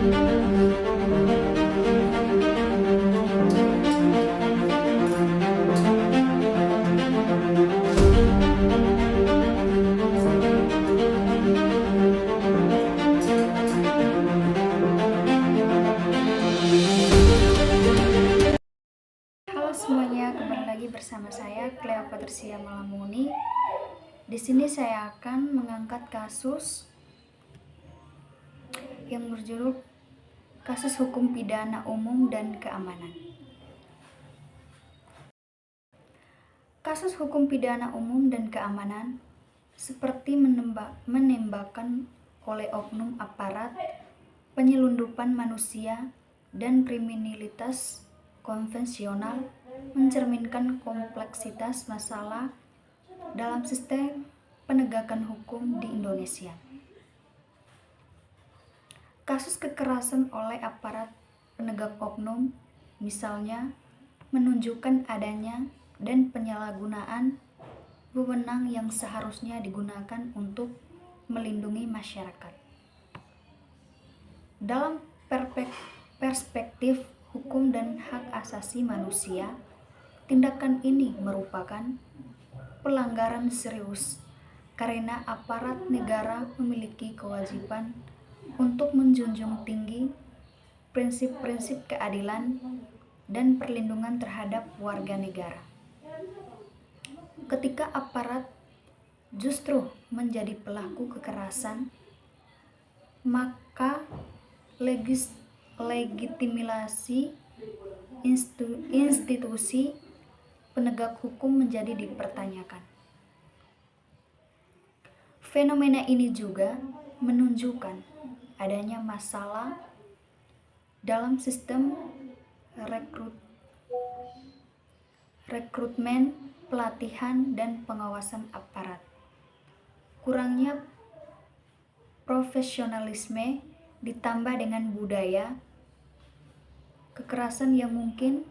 Halo semuanya, kembali lagi bersama saya Cleo Patricia Malamuni. Di sini saya akan mengangkat kasus yang berjudul Kasus Hukum Pidana Umum dan Keamanan. Kasus hukum pidana umum dan keamanan seperti menembakkan oleh oknum aparat, penyelundupan manusia, dan kriminalitas konvensional mencerminkan kompleksitas masalah dalam sistem penegakan hukum di Indonesia. Kasus kekerasan oleh aparat penegak oknum, misalnya, menunjukkan adanya dan penyalahgunaan wewenang yang seharusnya digunakan untuk melindungi masyarakat. Dalam perspektif hukum dan hak asasi manusia, tindakan ini merupakan pelanggaran serius karena aparat negara memiliki kewajiban untuk menjunjung tinggi prinsip-prinsip keadilan dan perlindungan terhadap warga negara. Ketika aparat justru menjadi pelaku kekerasan, maka legitimasi institusi penegak hukum menjadi dipertanyakan. Fenomena ini juga menunjukkan adanya masalah dalam sistem rekrutmen, pelatihan, dan pengawasan aparat. Kurangnya profesionalisme ditambah dengan budaya kekerasan yang mungkin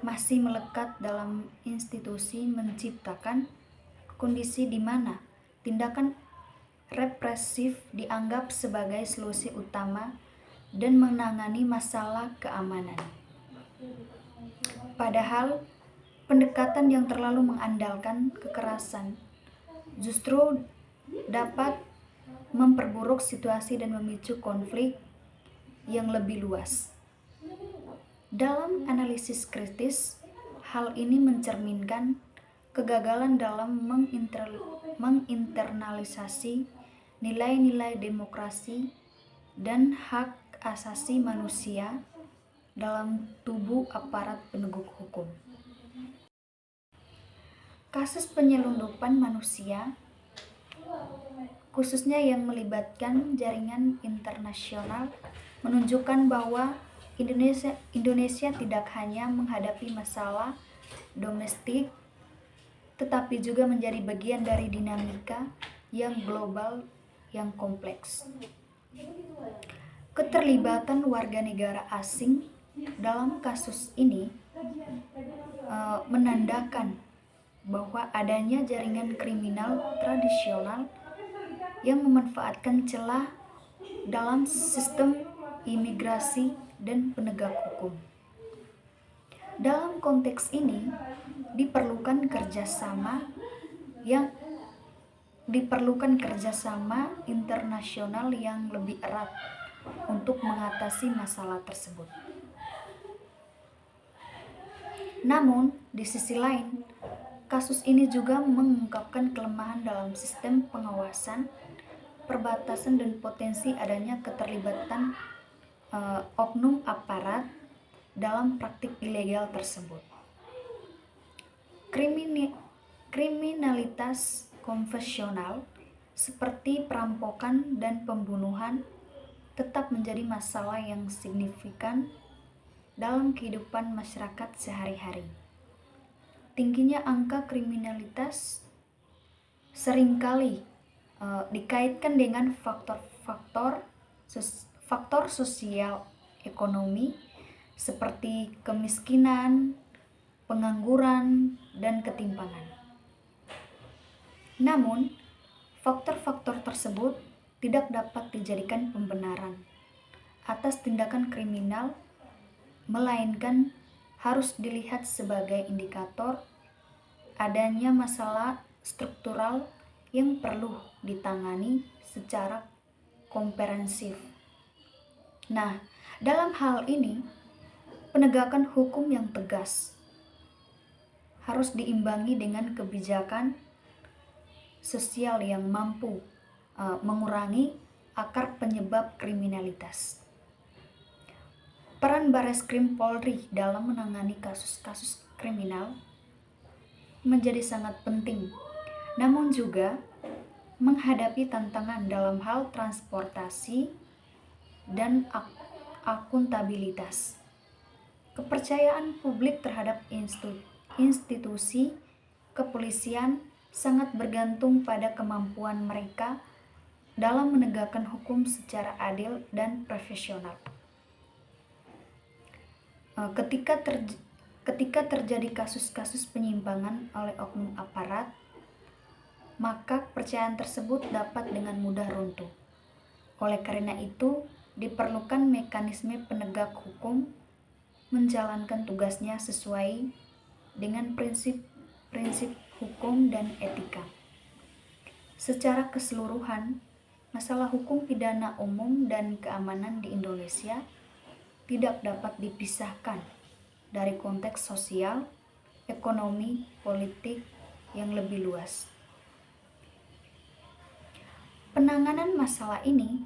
masih melekat dalam institusi menciptakan kondisi di mana tindakan represif dianggap sebagai solusi utama dan menangani masalah keamanan. Padahal pendekatan yang terlalu mengandalkan kekerasan justru dapat memperburuk situasi dan memicu konflik yang lebih luas. Dalam analisis kritis, hal ini mencerminkan kegagalan dalam menginternalisasi nilai-nilai demokrasi dan hak asasi manusia dalam tubuh aparat penegak hukum. Kasus penyelundupan manusia, khususnya yang melibatkan jaringan internasional, menunjukkan bahwa Indonesia tidak hanya menghadapi masalah domestik, tetapi juga menjadi bagian dari dinamika yang global yang kompleks. Keterlibatan warga negara asing dalam kasus ini menandakan bahwa adanya jaringan kriminal tradisional yang memanfaatkan celah dalam sistem imigrasi dan penegak hukum. Dalam konteks ini, diperlukan kerjasama internasional yang lebih erat untuk mengatasi masalah tersebut. Namun, di sisi lain, kasus ini juga mengungkapkan kelemahan dalam sistem pengawasan, perbatasan, dan potensi adanya keterlibatan oknum aparat dalam praktik ilegal tersebut. Kriminalitas konvensional seperti perampokan dan pembunuhan tetap menjadi masalah yang signifikan dalam kehidupan masyarakat sehari-hari. Tingginya angka kriminalitas seringkali dikaitkan dengan faktor sosial ekonomi seperti kemiskinan, pengangguran, dan ketimpangan. Namun, faktor-faktor tersebut tidak dapat dijadikan pembenaran atas tindakan kriminal, melainkan harus dilihat sebagai indikator adanya masalah struktural yang perlu ditangani secara komprehensif. Nah, dalam hal ini, penegakan hukum yang tegas harus diimbangi dengan kebijakan sosial yang mampu mengurangi akar penyebab kriminalitas. Peran Bareskrim Polri dalam menangani kasus-kasus kriminal menjadi sangat penting, namun juga menghadapi tantangan dalam hal transportasi dan akuntabilitas. Kepercayaan publik terhadap institusi kepolisian sangat bergantung pada kemampuan mereka dalam menegakkan hukum secara adil dan profesional. Ketika terjadi kasus-kasus penyimpangan oleh oknum aparat, maka kepercayaan tersebut dapat dengan mudah runtuh. Oleh karena itu, diperlukan mekanisme penegak hukum menjalankan tugasnya sesuai dengan prinsip-prinsip hukum dan etika. Secara keseluruhan, masalah hukum pidana umum dan keamanan di Indonesia tidak dapat dipisahkan dari konteks sosial, ekonomi, politik yang lebih luas. Penanganan masalah ini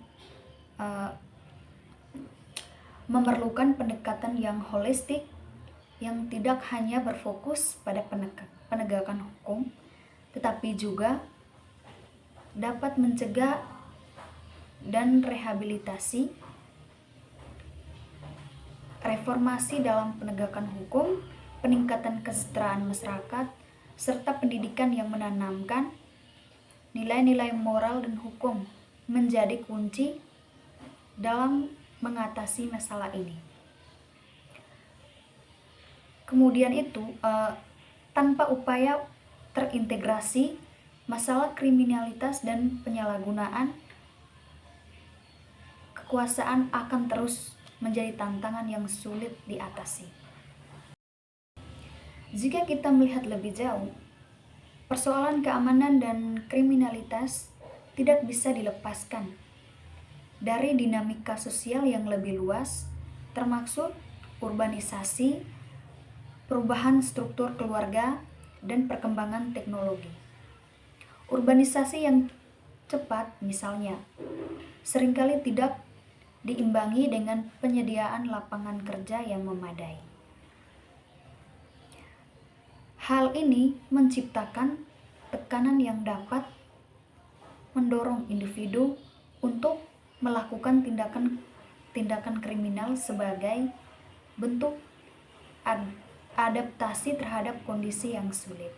memerlukan pendekatan yang holistik yang tidak hanya berfokus pada penegakan hukum, tetapi juga dapat mencegah dan rehabilitasi, reformasi dalam penegakan hukum, peningkatan kesejahteraan masyarakat, serta pendidikan yang menanamkan nilai-nilai moral dan hukum menjadi kunci dalam mengatasi masalah ini. Kemudian itu, tanpa upaya terintegrasi, masalah kriminalitas dan penyalahgunaan kekuasaan akan terus menjadi tantangan yang sulit diatasi. Jika kita melihat lebih jauh, persoalan keamanan dan kriminalitas tidak bisa dilepaskan dari dinamika sosial yang lebih luas, termasuk urbanisasi, perubahan struktur keluarga, dan perkembangan teknologi. Urbanisasi yang cepat, misalnya, seringkali tidak diimbangi dengan penyediaan lapangan kerja yang memadai. Hal ini menciptakan tekanan yang dapat mendorong individu untuk melakukan tindakan kriminal sebagai bentuk adaptasi terhadap kondisi yang sulit.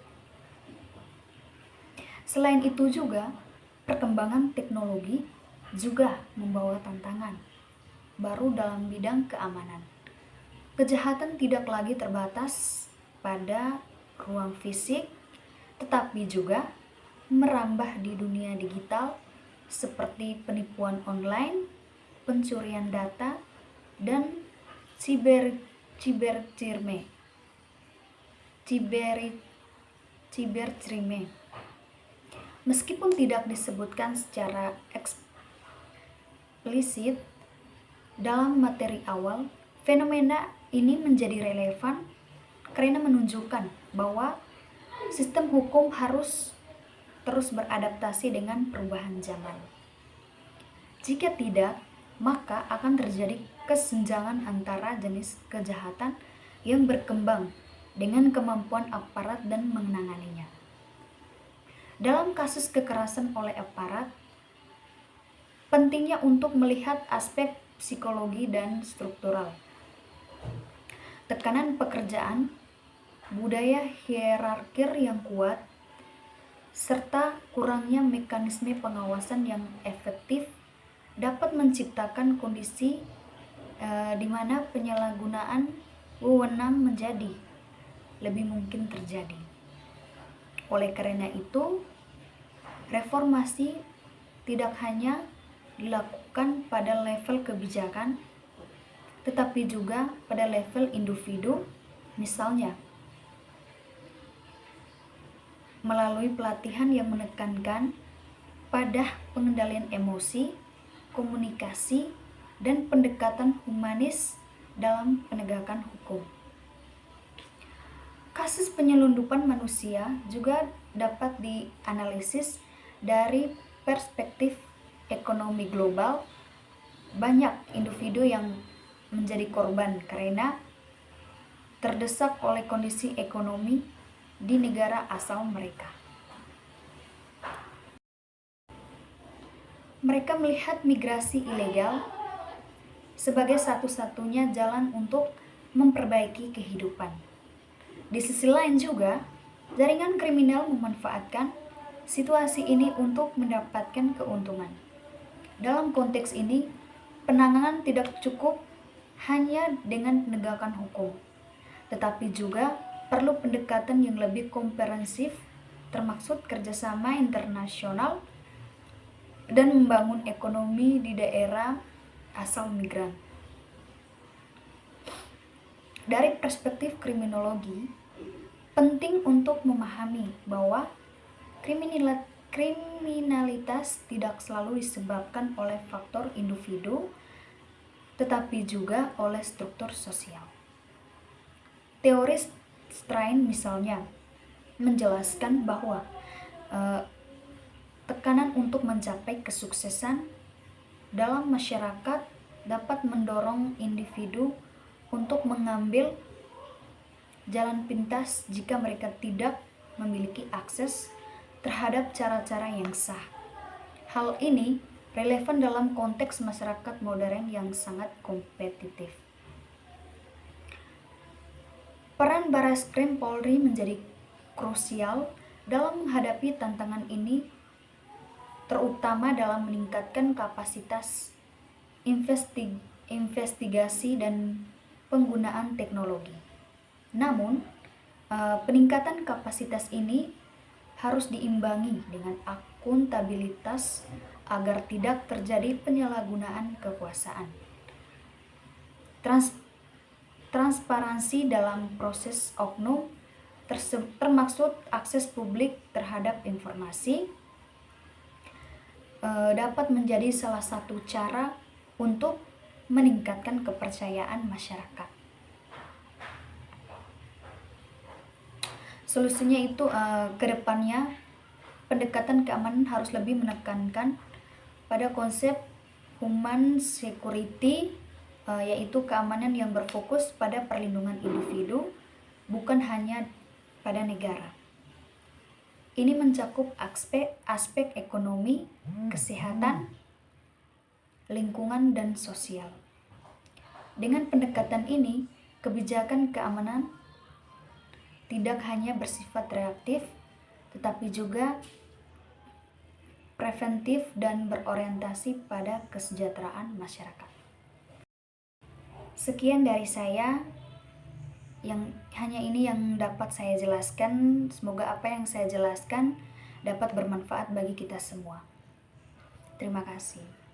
Selain itu juga, perkembangan teknologi juga membawa tantangan baru dalam bidang keamanan. Kejahatan tidak lagi terbatas pada ruang fisik, tetapi juga merambah di dunia digital seperti penipuan online, pencurian data, dan cybercrime. Meskipun tidak disebutkan secara eksplisit dalam materi awal, fenomena ini menjadi relevan karena menunjukkan bahwa sistem hukum harus terus beradaptasi dengan perubahan zaman. Jika tidak, maka akan terjadi kesenjangan antara jenis kejahatan yang berkembang dengan kemampuan aparat dan menanganinya. Dalam kasus kekerasan oleh aparat, pentingnya untuk melihat aspek psikologi dan struktural. Tekanan pekerjaan, budaya hierarkir yang kuat, serta kurangnya mekanisme pengawasan yang efektif dapat menciptakan kondisi di mana penyalahgunaan wewenang menjadi lebih mungkin terjadi. Oleh karena itu, reformasi tidak hanya dilakukan pada level kebijakan, tetapi juga pada level individu, misalnya melalui pelatihan yang menekankan pada pengendalian emosi, komunikasi, dan pendekatan humanis dalam penegakan hukum. Kasus penyelundupan manusia juga dapat dianalisis dari perspektif ekonomi global. Banyak individu yang menjadi korban karena terdesak oleh kondisi ekonomi di negara asal mereka. Mereka melihat migrasi ilegal sebagai satu-satunya jalan untuk memperbaiki kehidupan. Di sisi lain juga, jaringan kriminal memanfaatkan situasi ini untuk mendapatkan keuntungan. Dalam konteks ini, penanganan tidak cukup hanya dengan penegakan hukum, tetapi juga perlu pendekatan yang lebih komprehensif, termaksud kerjasama internasional dan membangun ekonomi di daerah asal migran. Dari perspektif kriminologi, penting untuk memahami bahwa kriminalitas tidak selalu disebabkan oleh faktor individu, tetapi juga oleh struktur sosial. Teori Strain misalnya menjelaskan bahwa tekanan untuk mencapai kesuksesan dalam masyarakat dapat mendorong individu untuk mengambil jalan pintas jika mereka tidak memiliki akses terhadap cara-cara yang sah. Hal ini relevan dalam konteks masyarakat modern yang sangat kompetitif. Peran Barreskrim Polri menjadi krusial dalam menghadapi tantangan ini, terutama dalam meningkatkan kapasitas investigasi dan penggunaan teknologi. Namun, peningkatan kapasitas ini harus diimbangi dengan akuntabilitas agar tidak terjadi penyalahgunaan kekuasaan. Transparansi dalam proses oknum termaksud akses publik terhadap informasi dapat menjadi salah satu cara untuk meningkatkan kepercayaan masyarakat. Solusinya itu ke depannya pendekatan keamanan harus lebih menekankan pada konsep human security, yaitu keamanan yang berfokus pada perlindungan individu, bukan hanya pada negara. Ini mencakup aspek ekonomi, kesehatan, lingkungan, dan sosial. Dengan pendekatan ini, kebijakan keamanan tidak hanya bersifat reaktif, tetapi juga preventif dan berorientasi pada kesejahteraan masyarakat. Sekian dari saya, hanya ini yang dapat saya jelaskan. Semoga apa yang saya jelaskan dapat bermanfaat bagi kita semua. Terima kasih.